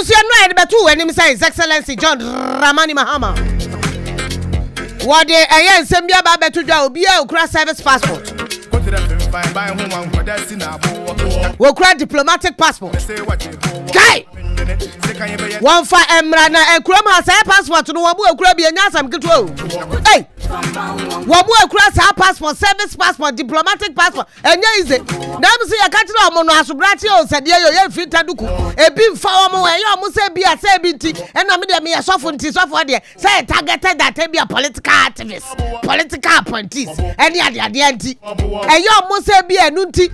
Abusia no ed betu enim say His Excellency John Dramani Mahama. What the ayen sembia ba betu dwa obi a okura service passport. We cry diplomatic passport. Kai. One for Emra na ekura ma say passport no wabu ekura bi enya asam keto. Hey. Wabu ekura say passport, service passport, diplomatic passport. Enya ize. Na me say yakatira omo no asubrati o sede ye fita duku. Ebi mfa omo we ye omo say bi ase bi nti. Ena me de me yesofo nti sofo de say targeted that be a political activist, political appointees. Eni ade nti. Eyo omo say bi enu nti.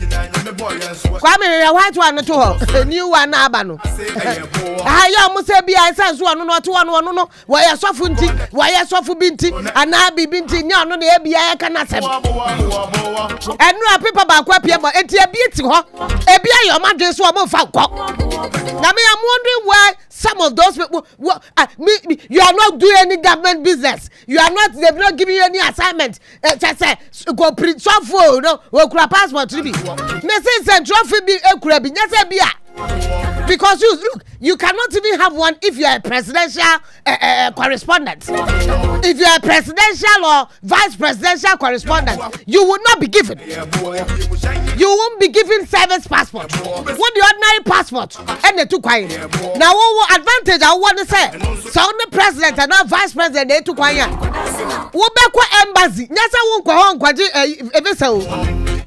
Kwa me white one to ho. New one na aba no. Ayo omo say bi ansa so no to ono no. Wa yesofo nti, wa yesofo bi nti. Ana bi nti nya no na ebi ya ka na sem. Enu a paper ba kwa pie mo enti ebi ti ho. Ebi ayo ma dwen so omo fa kọ. Na me am wondering why some of those people you are not doing any government business. They've not given you any assignment. Go print software no we kura passport bi. Me say central fee bi ekura bi nya say bia. Because you cannot even have one if you are a presidential correspondent. If you are a presidential or vice presidential correspondent, you will not be given. You won't be given service passport. What the ordinary passport? And the two quiet. Now, what advantage I want to say? So the president and not vice president they too quiet. What back embassy? Yes, I won't go home.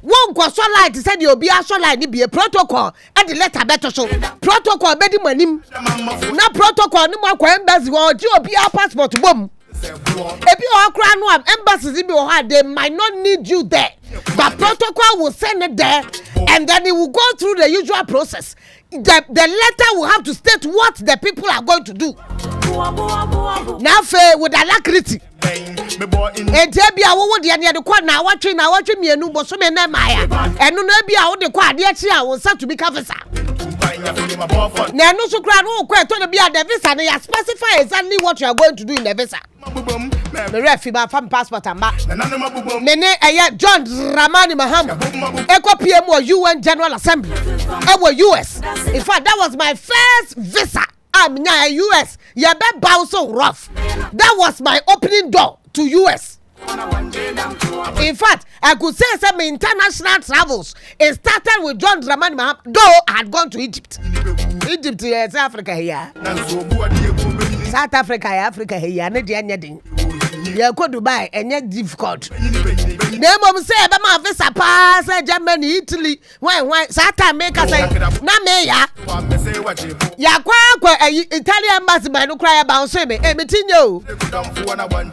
Won't go so light to say you'll be a so light be a protocol and the letter better so protocol better money. Na protocol no more embassy or you be a passport boom. If you are crown one embassies in your heart, they might not need you there. But protocol will send it there and then it will go through the usual process. The letter will have to state what the people are going to do. Now with alacrity. And be a woman the quad now watching me and Nubo so many Maya. And no be out the quad yet I was set to be covered. Now no so crown won't quite to be at the visa and you specify exactly what you are going to do in the visa. The refugee from passport and back. Nene John Dramani Mahama. Echo PM or UN General Assembly. Our US. In fact, that was my first visa. I'm now US. You better bow so rough. That was my opening door to US. In fact, I could say some international travels. It started with John Dramani Mahama, though I had gone to Egypt. Egypt, South Africa here. South Africa, Africa here. You go Dubai and yet difficult. Name of say about my visa pass Germany, Italy. Why South America say na me ya kwa Italian embassy no cry about say me emitinyo.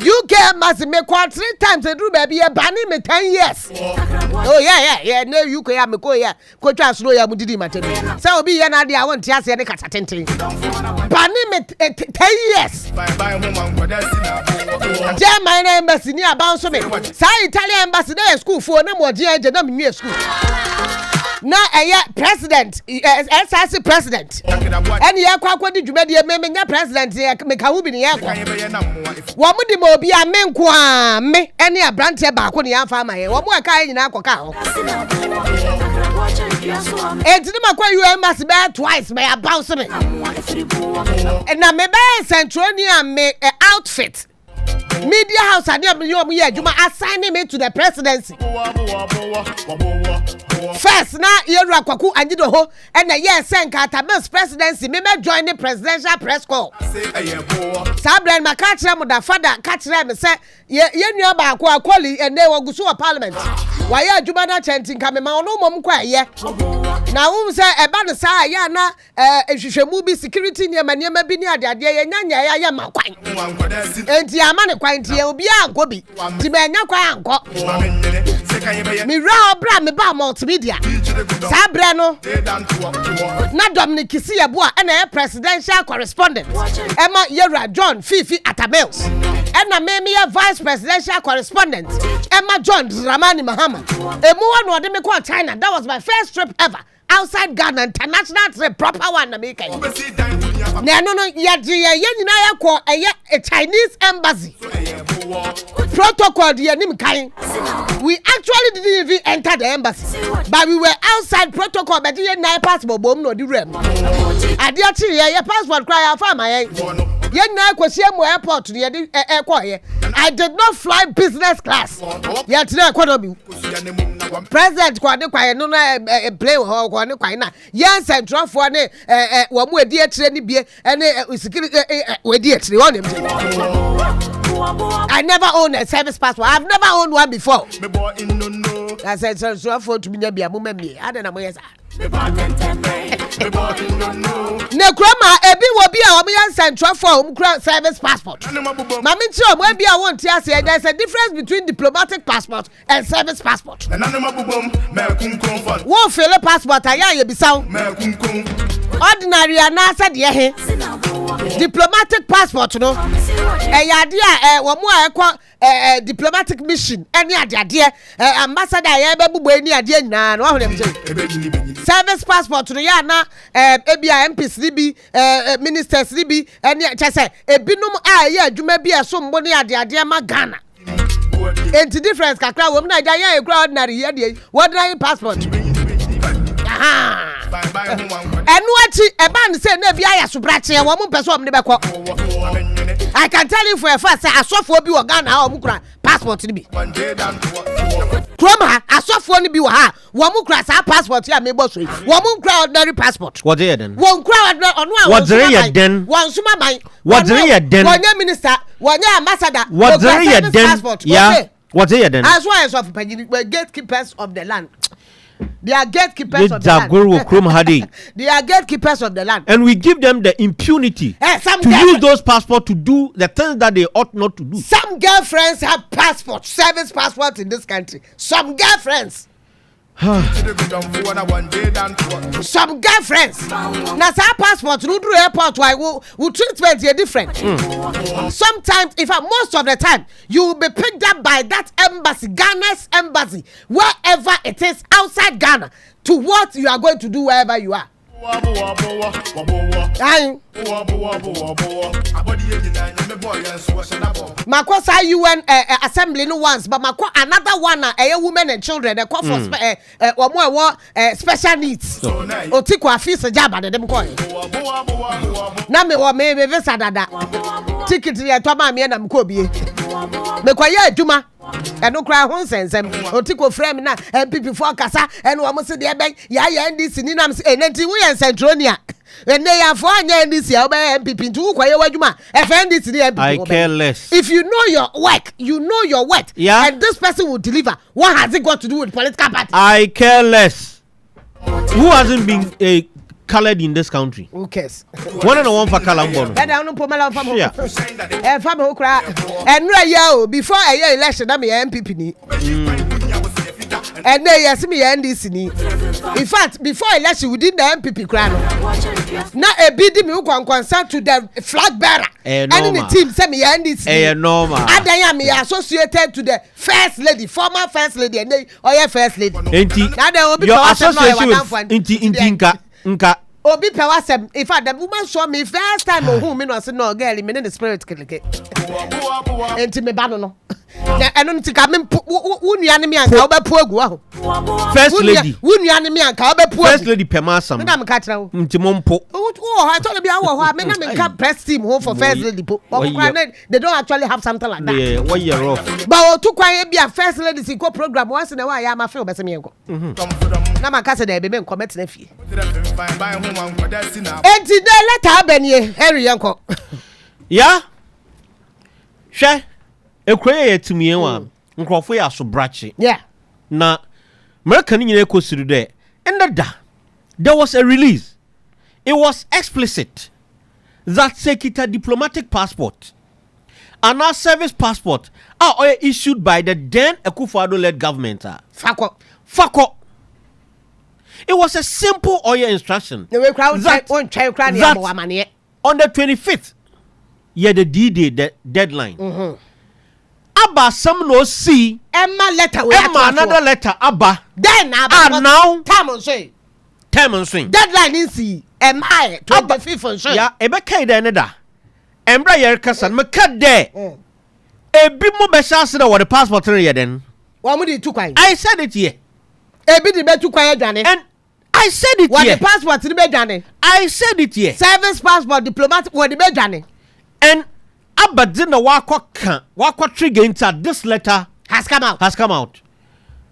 UK embassy me kwa 3 times e do baby e bani me 10 years. Oh yeah no UK ya me ko ya ko twa suro ya mudidi matemi. Say obi ye na dia won ti ase ne kata tenten. Bani me 10 years. My embassy near bounce me. Say Italian embassy there school for no more GNJ no me school. Now a president, SRC president. And ya kwa di djumedi me president me ka wubi ni ya kwa. Wo mu di mo bi a me nko me ene abrante ba ko ne ya fa ma ye. Wo mu aka nyina akoka ho. Enti ma kwa UN embassy be twice me bounce me. Na me be Centronia me outfit. Media house and you assigning me to the presidency. First, now you're a kwaku and you know, and a year sent Cartabel's presidency. Me join the presidential press call. Sabran Macatra with the father catch them and say, you know about quality and they will go to a parliament. Why are Jumana chanting coming? No mom quiet. Now, say about the side, yana, if you should move security near my name, be near the idea, and ya ma quine. And Tiamana quine, will be a gobi. Timania quine. Me rob me ba multimedia. Sabrano. Na Dominic Kisia Boa and a presidential correspondent. Emma Yera John Fifi Atabels. And a Memia vice presidential correspondent. Emma John Dramani Mahama. A more no China. That was my first trip ever. outside Ghana international proper one na make na no ya nyina yakọ a Chinese embassy protocol the nim kan. We actually didn't even enter the embassy, but we were outside protocol but ye na passport bom no di rem ade achi ye passport cry afa ma ye na kwesi emu airport ye di ekọ. I did not fly business class yet na economy president kwade kwaye no na play ho kwade kwaye na yan central for ne wo mu edi etire ni bie ene security we di etire won dem. I never owned a service passport. I've never owned one before. I said, so for to be a moment. I don't know where Nekroma, a bit will be our central for service passport. Mammy, maybe I want to say there's a difference between diplomatic passport and service passport. Won't fill a passport, I be sound. Ordinary and answer the diplomatic passport, no. A idea, one more diplomatic mission, any idea, ambassador, any idea, service passport to the Yana, MPs, ministers, and just say, a binum, you may be a somebody at the idea, Ghana. And the difference, Kakra, woman, I ordinary, what passport? And what a man said, maybe I have to practice a woman person. I can tell you for a fact, I saw for you a Ghana or passport to be. Kroma, I saw for you a Wamukra passport here, maybe one crowd ordinary passport. What did then? One crowd on one. What's there then? One summa by what's there then? One minister, one ambassador. What's there then? Yeah, what's there then? As well as of gatekeepers of the land. They are gatekeepers of the land. They are gatekeepers of the land. And we give them the impunity to use those passports to do the things that they ought not to do. Some girlfriends have passports, service passports in this country. Some girlfriends. Some girlfriends. Now, some passports, no do airport, why will treatment is different. Sometimes, if most of the time, you will be picked up by that embassy, Ghana's embassy, wherever it is outside Ghana, to what you are going to do wherever you are. Makosa UN assembly no once, but mako another one a women and children they call for special needs. Otiko afisa jaba de dem koy. Na me wo me visa dada. Ticket ye to ma me na mko bie. Me kwaye adwuma. Eno kra ho nsensem. Otiko frame na MPP for kasa eno wo se de ben ya NDC ni nam se enti wo ye Centronia. When they are for NDC, MPP to I care less. If you know your work, you know your work. Yeah. And this person will deliver. What has it got to do with political party? I care less. Who hasn't been colored in this country? Who cares? One and one for Kalambon. And before a year election, I'm MPP. And then you see me NDC. In fact, before election, we did the MPP crown. Now a bid me who concerned to the flag bearer. And in the team send me NDC. Normal. And I am associated to the first lady, former first lady, and they or first lady. Now there will be your association with Obi Pewasem. In fact, the woman saw me first time who me no say no girl, me in the spirit kilike. Enti me ba no. Na eno nti ka me wunuane me anka obepu agu aho. First lady. Wunuane me anka obepu. First lady Pemasam. Me na me ka tira wo. Nti mompo. Oh, I told you awo ho. Me na me ka press team ho for first lady po. They don't actually have something like that. Yeah, what year off. But to kwa e bia first lady si ko program once na wa ya ma fe obese me enko. Na ma ka se da be me enko met na fie. Enti de letter abenie Henry yanko. Yeah. She ekroye yetumie wa nkrofo ya so brache. Yeah. Na American nyine ekosiru de. And there was a release. It was explicit that Sekita diplomatic passport and our service passport are issued by the then Akufo-Addo-led government. Fako. It was a simple instruction. That on the 25th, the D-Day, the deadline. Abba, some no see. Emma letter. Emma another letter. Abba. Then Abba now. Come on, say. term and swing. Deadline in see. Am I 25th and swing? Yeah, ebe kai da ne da. Embra yer kasan me kad there. Ebi mo be chance da what the passport re den. Wa mo di tu kwan. I said it here. Ebi di be tu kwan adwane. And I said it what here. The passport di be adwane. I said it here. Service passport diplomatic what di be adwane. And abadina wako trigger into this letter has come out.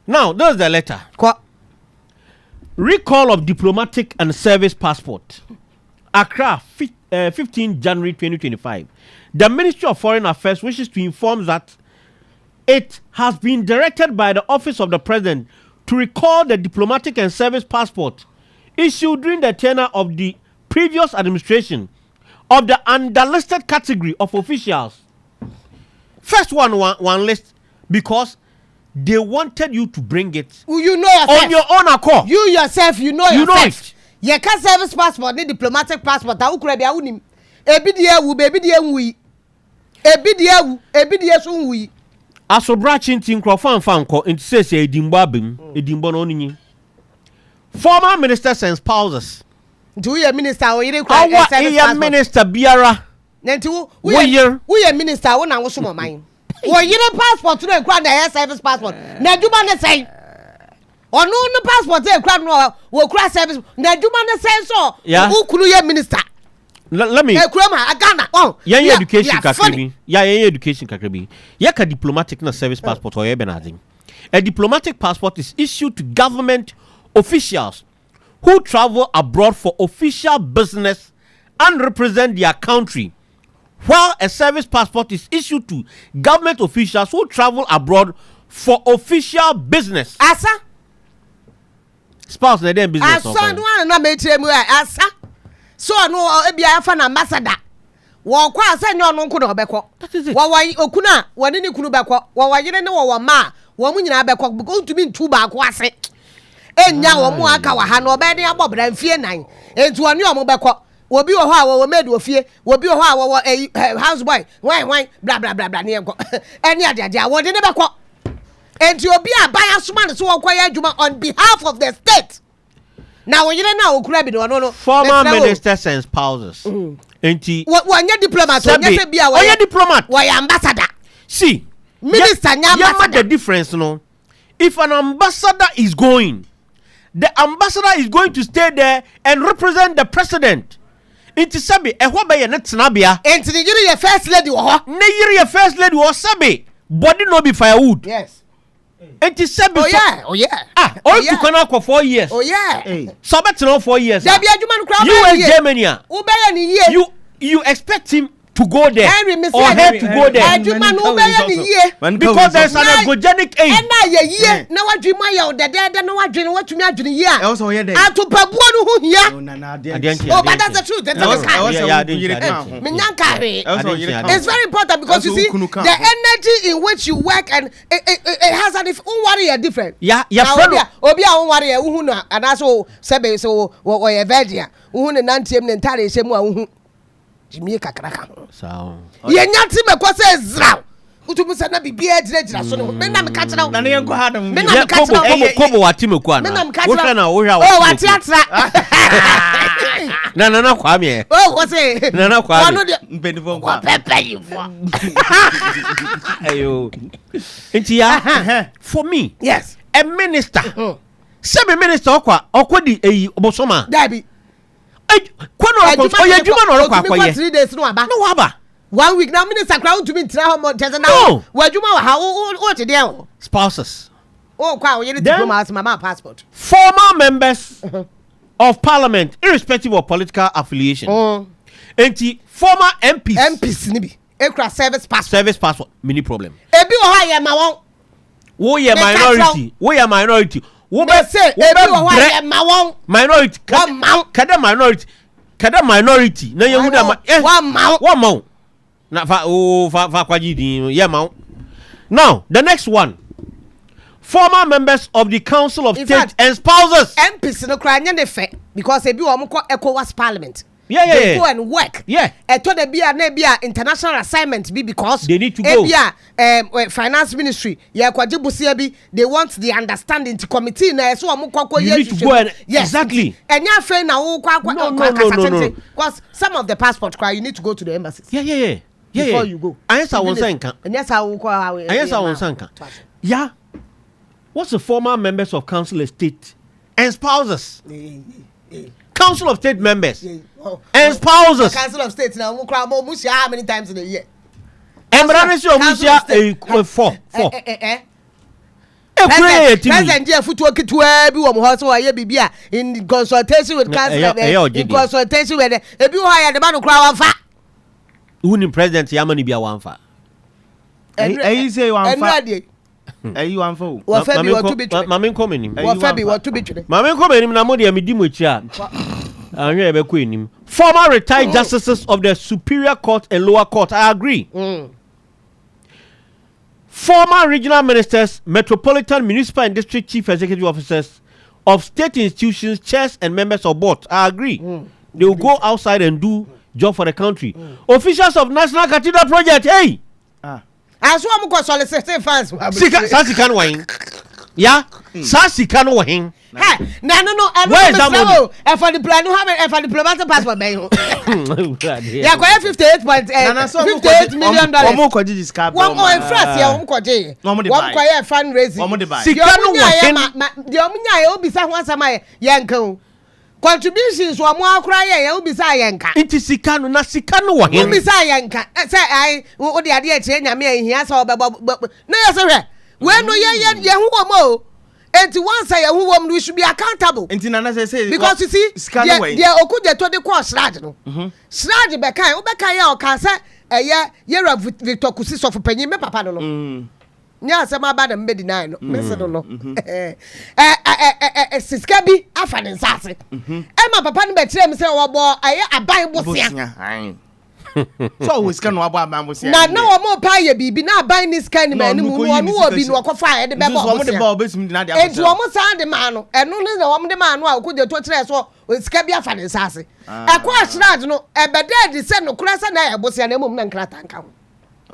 Now, there's the letter. Recall of diplomatic and service passport. Accra, 15 January 2025. The Ministry of Foreign Affairs wishes to inform that it has been directed by the Office of the President to recall the diplomatic and service passport issued during the tenure of the previous administration of the underlisted category of officials. First one list because they wanted you to bring it. You know yourself. On your own accord. You yourself, you know you yourself. Know it. You can service passport, ni diplomatic passport. Ta ukure bia unim. Ebi die wu, ebi die nwi. Ebi die wu, ebi die so nwi. Asobra chintin krofan fanko into say edimbo abem, edimbo no nyi. Former ministers and spouses. Do you minister or you kwa minister biara. Nenti wo ye minister wo na wo so man. Wo yire passport no kwa na service passport. Na djuma ne say. Ono no passport e kwa no wo kura service. Na djuma ne say so. Wo kunu ye minister. Let me. E kura ma Ghana. Oh. Yan education kakrebi. Yan education kakrebi. Yaka diplomatic na service passport or ye benadin. A diplomatic passport is issued to government officials who travel abroad for official business and represent their country, while a service passport is issued to government officials who travel abroad for official business. Asa spouse na dem business. Asa no na metremu asa so no ebia fa na ambassador wo kwa asa nyo no nko na obekọ wo okuna woni ni kunu bekọ wo yire ne wo ma wo mu nyina bekọ because ntumi ntu ba ko ase enya wo mu aka wa ha no obe ne abobra mfie nan entu oni omo bekọ obi wo ho a wo made ofie obi wo ho a wo house boy wan bla bla bla bla ne enko eni ade wo de ne bekọ entu obi aban asoma ne so wo kwaya adwuma on behalf of the state. Now you don't know who no. Former ministers and spouses. Enti. When you diplomat, you diplomat. Why ambassador? See, minister, ambassador. The difference, no. If an ambassador is going, the ambassador is going to stay there and represent the president. Enti sabi, ehwa be ye net nabia. Enti ni yiri ye first lady wo ho. Ne yiri ye first lady wo sabi. Body no be firewood. Yes. Enti sabi. Oh yeah. All you can for 4 years. Oh yeah. So better 4 years. There be adwuma no crowd. You in Germany. Ubeye ni ye. You expect him to go there or her to go there adwuma no ubeye ni ye because there's an ergogenic aid. Na ye na wadwuma ye odede na wadwene watumi adwene ye a also ye there atopabuo no ho hia but that's the truth. That's it's very important because you see the energy in which you work and it has an if worry are different. Obi a worry e hu no anaso sebe so wo ye vedia hu ne nantem ne ntare hye mu a hu jimi kakraka so ye nyati me ko se zraw utumu se na bibia gira so no me na me ka kira na ne yenko ha dum me na me ka kira kobo wati me kwa na wo hwe na wo hwa oh wati atra na kwa me oh wo se na kwa me mpendifo kwa pepe yifo ayo enti ya for me yes a minister sebe minister okodi eyi obosoma dabi kwano oye djuma no kwa 3 days no aba no aba 1 week now minister crowd to be ntra ho tese na wa djuma wa ha o te dey spouses kwa oye diploma mama passport former members of parliament irrespective of political affiliation enti former MPs ni bi ekra service passport mini problem ebi wo ha ye ma won wo ye minority wo be say ebi wo ha ye ma won minority kada minority na ye hu da wa ma na fa kwaji din ye ma. Now the next one, former members of the Council of State and spouses. MPs no kra nya ne fe because ebi wo mo ko ECOWAS parliament They go and work. Yeah. To the be international assignment be because they need to go. Finance ministry. Yeah, they want the understanding to committee na so you need to go and exactly. And your friend now no. Because some of the passport cry you need to go to the embassies. Yeah. Before you go. And yes, I won't say. And yes, I will call. Yes, I won't say. Yeah. What's the former members of council of state and spouses? Council of state members and spouses. Council of state now we cry more how many times in a year? Four. President dear foot work to be one horse or bibia in consultation with council in consultation with a be higher the man who cry one fat. Who president Yamani be a one fat? And say one fat. You want for what Fabi what to be Mammy coming. What Fabi what to be Mammy coming him Namodi and Midimucha. I never queen him. Former retired justices of the Superior Court and Lower Court. I agree. Former regional ministers, metropolitan, municipal, and district chief executive officers of state institutions, chairs, and members of board. I agree. They will go outside and do job for the country. Officials of National Cathedral Project. Hey. As one go soliciting fans. Sasikan wine. Yeah. Sasikan wine. Hey, no. Where is that money? And for the plan, have for the diplomatic passport. Yeah, quite 58 million dollars. One more in France, yeah, one quiet fundraising. The Omunya will be someone some yanko. Contributions were more crying, you'll be Sayanka. It is Sikano, not Sikano. You'll be Sayanka. Say, I, what the idea change, I mean, he has all but no, sir. When we are and to one say who we should be accountable. Because you see, they are good to the course, Rajano. Sludge Bekai, Obekaya or Casa, a year of Victor Cusis of Penny, Papa. Nya sama ba na mbedi na no mesedo no siskabi afa ne nsase ma papa no be kire me se wo bo aye aban bosia so we scan no abo aban bosia na wo mo pa ye bibi na aban ni scan ma ni mu no obi no kofa ye de be bo so wo de ba obesim na de afa wo mo san de ma no eno ne na wo de ma no a ko de to kire so siskabi afa ne nsase e ko ashrad no e be de se no kura se na ye bosia na mum na nkrata nka ho.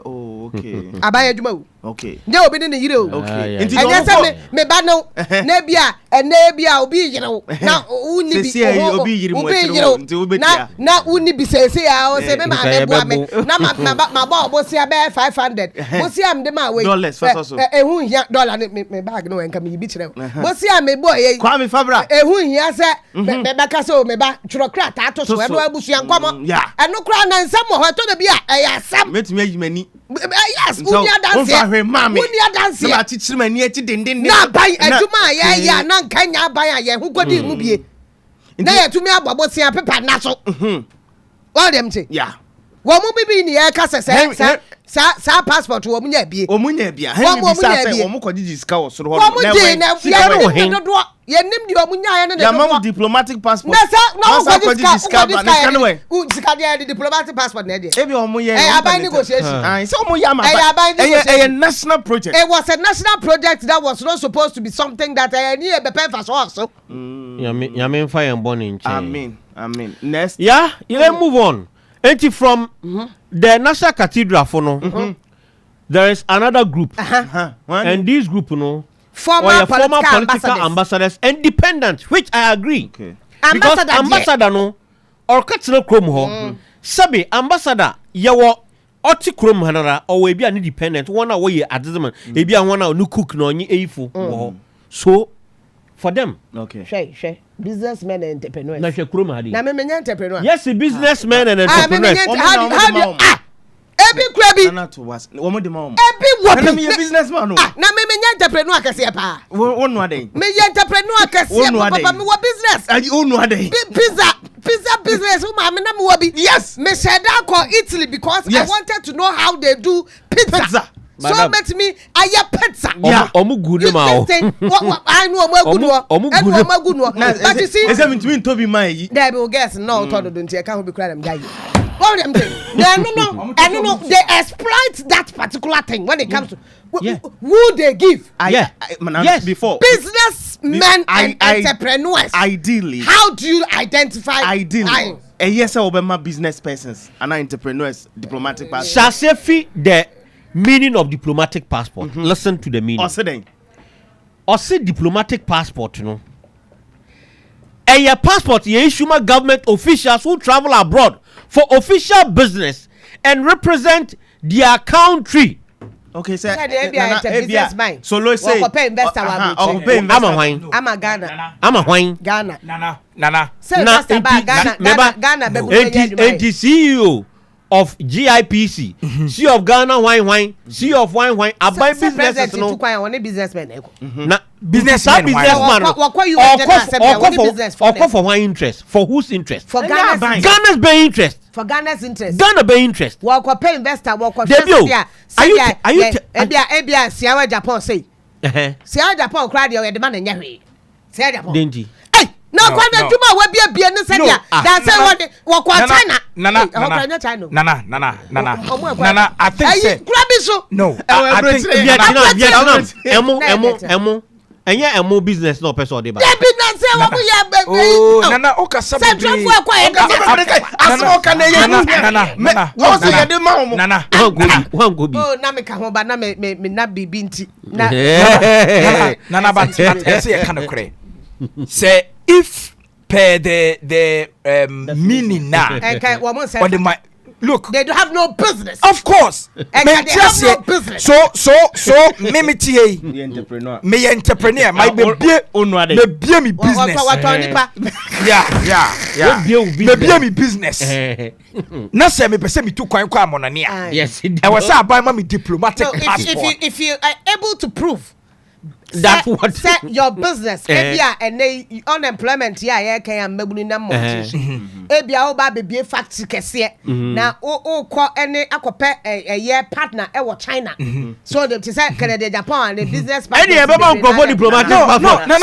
Oh, okay. Abaya juma. Okay. They obi ni yire o. Okay. And yes me ba no na bia obi yire o. Na uni bi obi yire mo nti obi tia. Na uni bi sese a o se me ma me boa me. Na ma ba obosia be 500. Bosia am de ma we. Dollars first so. Ehu hia dollar me bag no enka me bi kire o. Bosia me boy ye. Kwa me fabra. Ehu hia se me ba ka se o me ba twrokra ta to so e no abusua nkomo. Eno kra na nsam ho to na bia e ya sam. Metumi agimani. Yes, unia dance. Unia dance. Na chichiri mani echi dindin. Na ban aduma ya na nkanya ban ya hu godi mu bie. Na ya tumi abobosia pepa na so. All them say. Yeah. Wo mu bibi ni e ka sese sa passport wo mu nya bie. Wo mu nya bia. Hen bi sa say wo mu kodi sika wo soro ho. Wo mu dey na ya do ye nim di wo mu nya ya na ya mam diplomatic passport. Na sa kodi sika ba na sika no we. Sika dey diplomatic passport na dey. E bi wo mu ye. Aban negotiation. So wo mu ya ma. A national project. It was a national project that was not supposed to be something that I need a bepen for so. Yamin fire and born in Amen. Next. Yeah, let's move on. And from the National Cathedral for no, there is another group, and this group, former political ambassadors and dependents, which I agree. Okay. Because ambassador no, or Katsina Chrome ho, Sabi ambassador, yawo oti Chrome hanara, or we be an independent, one away at the moment, maybe I want to cook no ni eifu. So for them, okay. Shay. Businessmen and entrepreneurs. Na she Chrome hadi. Na me entrepreneur. Yes, businessmen and entrepreneurs. Ebi krabi. Na to was. Wo mo de ma. Ebi wo. Na me businessman no. Na me entrepreneur kase pa. Wo no ade. Me entrepreneur kase papa me wo business. Wo no ade. Pizza business wo ma me na me wo bi. Yes. Me said I call Italy because I wanted to know how they do pizza. So met me aya pizza. Omu good ma. I know omu good no. But you see, is that mean to be my? There will guess no todo don't you can't be cry them guy. What them do? No, they exploit that particular thing when it comes to who they give. Yes, before businessmen and entrepreneurs. Ideally, how do you identify? Ideally, yes, Obama business persons and entrepreneurs, diplomatic passport. Shasefi the meaning of diplomatic passport. Listen to the meaning. Or say diplomatic passport, you know. And your passport, you issue my government officials who travel abroad for official business and represent their country. Okay, sir. Businessman. So let's say investor. I'm a wine. I'm a Ghana. I'm a wine. Ghana. Nana. Ghana. The CEO of GIPC, CEO of Ghana wine, CEO of wine. I buy business. No, businessman. Businessman. Or for wine interest. For whose interest? For Ghana's buying interest. For Ghana's interest. Ghana buying interest. Walk pay investor. Walk are you Siawa Japan say. Siawa Japan crowd your demand in Yahweh. Siawa Japan. Dingy. Hey, no, Kwame Juma will be a business. That's what China. Nana, I think so. No, I think Vietnam. And yeah, a more business no person or deba. Oh, Nana, Oka Sabi. Nana. Oh, Namika Hoba, me not be binti. Nana, but say a kind of cray. Say if per the meaning now. What my look, they don't have no business. Of course. They have no business. So me entrepreneur might be me business. Yeah. Me business. Na say me pese me too kwan kwa monania. Yes. I was say buy me diplomatic passport. If you are able to prove that what set your business and they unemployment can mebuni na mo ebia o ba be factory kese na o ko any akope a partner e wo China so they say Canada Japan and the business partner any ebe man go diplomatic passport no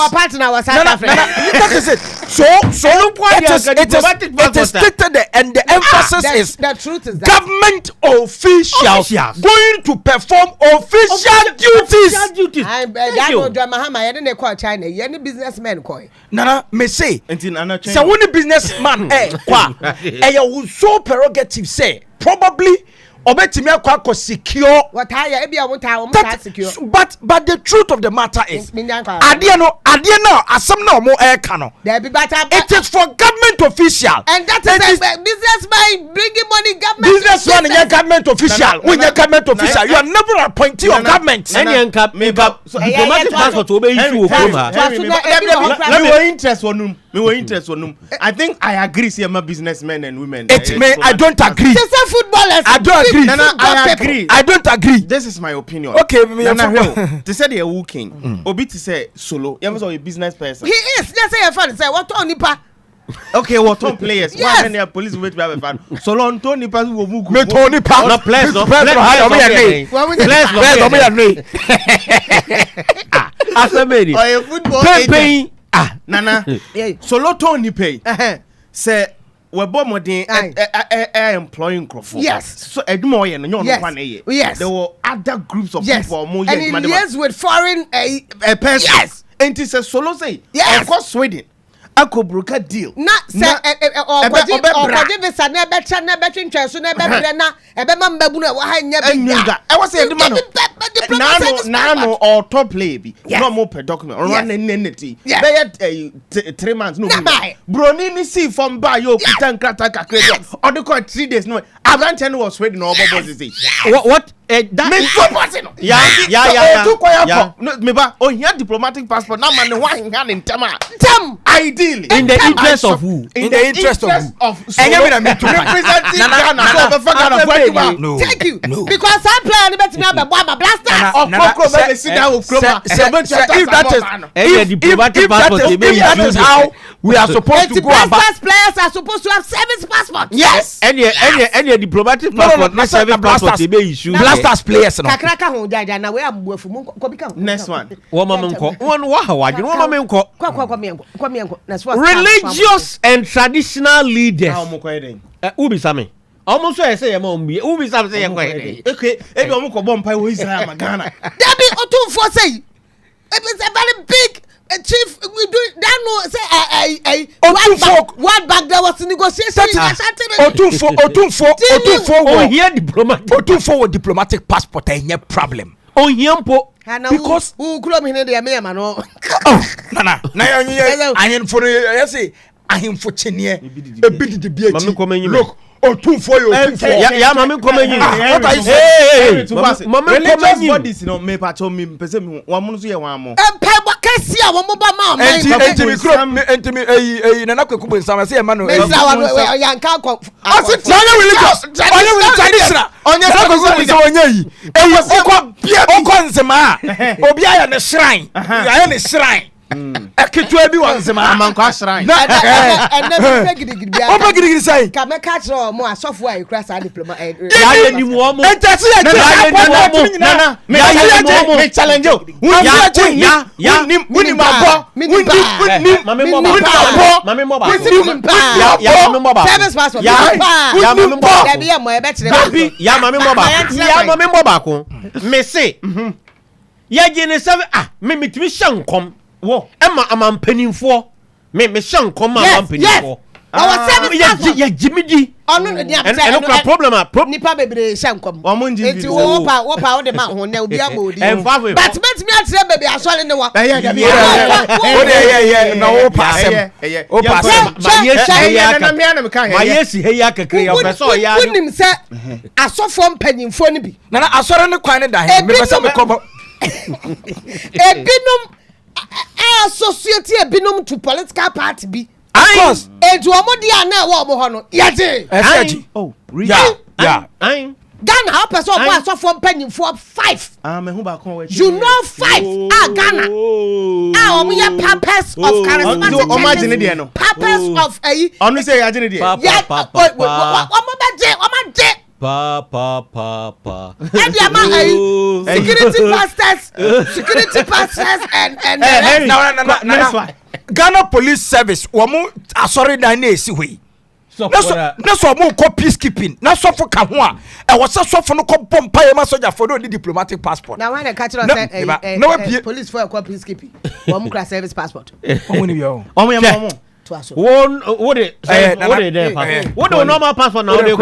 partner was South Africa so it is stated and the emphasis is the truth is that government officials going to perform official duties. I don't do Mahama. I didn't call China. Any businessman call. Nana, me say. So when the businessman, you so prerogative say probably. Obetimi akwa secure what higher ebi awon secure but the truth of the matter is adie no asem na omo eka no it is for government official and that is a businessman bringing money government businessman is government official when you government official you are never appointed your government any encap diplomatic passport obey issue okoma me were interest on I think I agree say my businessmen and women I don't agree say footballers I don't agree. I agree. I don't agree. This is my opinion. Okay, they said they are working. Obi to say solo. You are a business person. He is. Let's say a fan. Say what on nipa. Okay, what on players? Why many police wait to have a fan? Solo on Tony Pass will move. Me Tony Pass. No place. No place. Asamedi. Or a football agent. Nana. Solo Tony pay. Say. We bought more than employing Crawford. Yes. So Edmore and yes. There were other groups of people more and yes with foreign person. Yes. And it's a solo say. Yes. Of course Sweden. Ako broker deal. Na say or visa na betre interest na bebre na ebe ma mbabu na wa ha nya be. I was say the man. Nano or top play be. No more per document. Or run neneti. Be 3 months no. Broni ni see from ba yo pitan krata kakre. Or the court 3 days no. Abrante was Sweden or bobo say. What that me so person. Yeah. No me ba oh here diplomatic passport na man wa hinga in tema. Ideally. In the interest of who? In the interest of who? And you representing Ghana. No. Thank you. Because I plan to bet me about blaster. Of course, sit down with Chroma. That is how we are supposed to go about. Players are supposed to have service passport. Yes. Any diplomatic passport, not service passport, they may issue. Blasters players. Kakraka ho jaja na we am fu next one. Religious and traditional leaders. Who be Sammy? Almost I say who be Sam say okay, every Ghana. That be 2 4 say. It is a very big chief, we do that. No, say one back there was negotiation. Oh, here diplomatic passport. Any problem? Oh, yampo. Because who club in the American? Oh, Nana. I am for say I am for 10 years. A bit the beer. Look. Oh, 2 for you. Yeah, mammy coming in. Religious bodies, no, me patrol me, person, one month, one more. And Papa Cassia, one more mamma, and to me, in an aqua, some say, Manuel, young Kako. I said, religious, traditional. On your Obia and the shrine. I am a shrine. I can't do everyone. I'm shrine. And never say, can I catch more software crash and diploma? Challenge you. Wo Emma am penning for me shan come am penning for. Our service ya Jimmy ono no problem nipa bebre shan kom. Eti wo pa wo de ma ho na obi amodi. But met me atre baby asole ne wa. Yeah. Na wo pa sem. Wo pa sem. Ma yesi heya kakre ya person ya. Unim se asofo mpanyimfo ne bi. Na asore ne kwan ne da he me pese me kobo. Ebinom associate ebinom to political party bi. Of course. Eju omodi ana wo omo ho no. Yete. Oh, really? Yeah. Ghana how person go asofo mpanyimfo 5. Me hu ba kon we. You know 5. Ghana. Omo ye purpose of charismatic. Omo agene de no. Purpose of Onu say agene de. Omo beje. Pa. And security pastors and no. Ghana Police Service womu asori dan na esi hoi. Na so mo ko peacekeeping. Na so for ka ho a e wo so for no ko bompa ye ma soldier for no diplomatic passport. Now when the catch us police for ko peacekeeping. Womu kra service passport. Omo ni bi o. Omo ya mo. One what it what the normal passport now they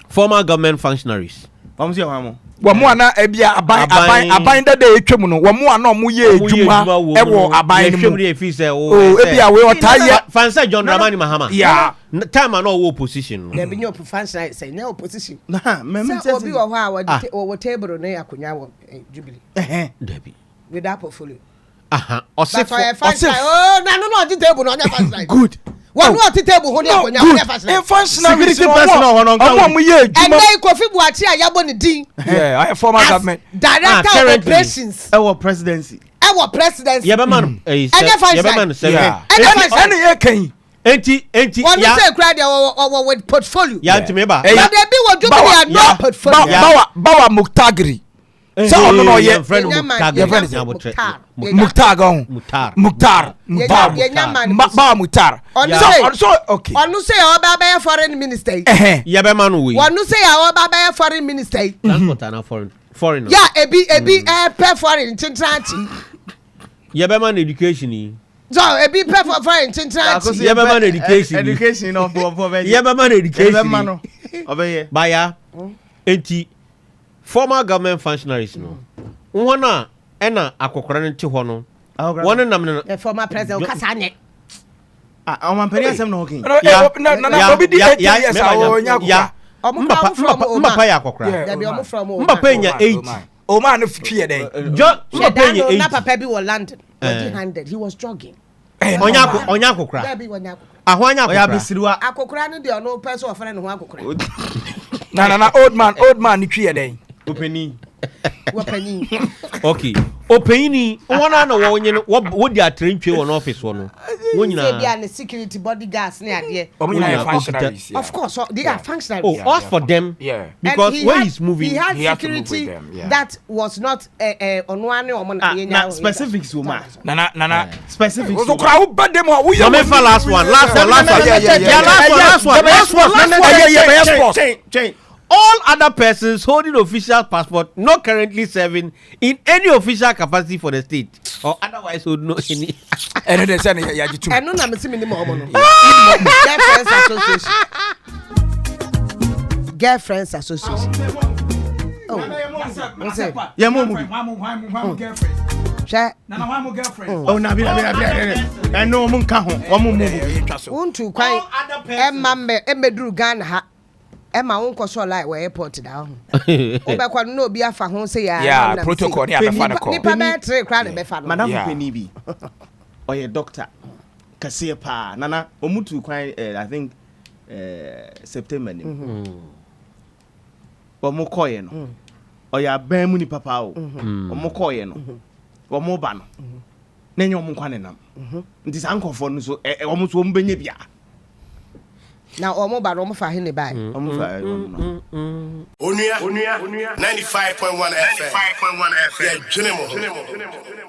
former government functionaries. Wamu ana ebia aban da dey etwem no wamu ana omu ye edwuma ewo aban ni mu ebia we otaye fansa John Dramani Mahama yeah time na wo opposition there be no functional say no opposition na me say obi wo ho a wo table no yakonya wo Jubilee Debbie with that portfolio osif oh no the table no functional good one what table ho ne yakonya functional security person no omu ye edwuma and then Kofi Buachi ayabo ni din yeah I former government director of operations our presidency yebeman any ye kan enti one say cry there with portfolio ya ntimeba but there be what Jubilee no portfolio bawa muktagri so no ye friend Mukhtar so okay onu say o baba foreign minister yebeman we onu say o baba foreign minister transport na foreign yeah ebi per foreign chintanti yebeman education so ebi per foreign chintanti yebeman education of yebeman education obeye baya enti former government functionaries no wona ena akokora nti ho no wona nam the former president kasane o man pere asem no hokin na obi di yes onya mbapa ya akokora mbapa nya 8 o man no fitwe den mbapa nya 8 na papa bi was London empty-handed he was drugging onya akokora ahwa anya akokora oya bisiriwa akokora no de ono person of friend ho akokora na old man ni twe den openi okay openi wona na wo nyene wo di atrentwe won office wono wonyina say dia na security bodyguards ne ade of course they are functionaries us for them because when he's moving he had security that was not Onua ne omo na yenya specifics woman na specifics so kra wo badem ho wo me for last one yeah last one change all other persons holding official passport not currently serving in any official capacity for the state or otherwise would know any. And they say ya jitu. I know na me see me ni mo mo no. Girlfriends association. Oh. Yeah, mom. Share. Oh, na bi. I know mun ka ho. Omo mo. Untu kwan emmeduru Ghana ha. Emma wonko so like we airport da ho. Obekwa no obi afa ho say ya. Yeah, protocol ni abefa no ko. Ni pa be tre kra ne befa no. Madam Penny bi. Oye doctor. Kase pa. Nana omutu kwan I think September ni. Omo koye no. Oye aban mu ni papa o. Omo koye no. Omo ba no. Na enye omo kwane nam. Nti sankofo no so omo so omo benye bia. Na omo ba no omo fa hene bai. Omo fa Onua 95.1 FM. Yeah, Junemo.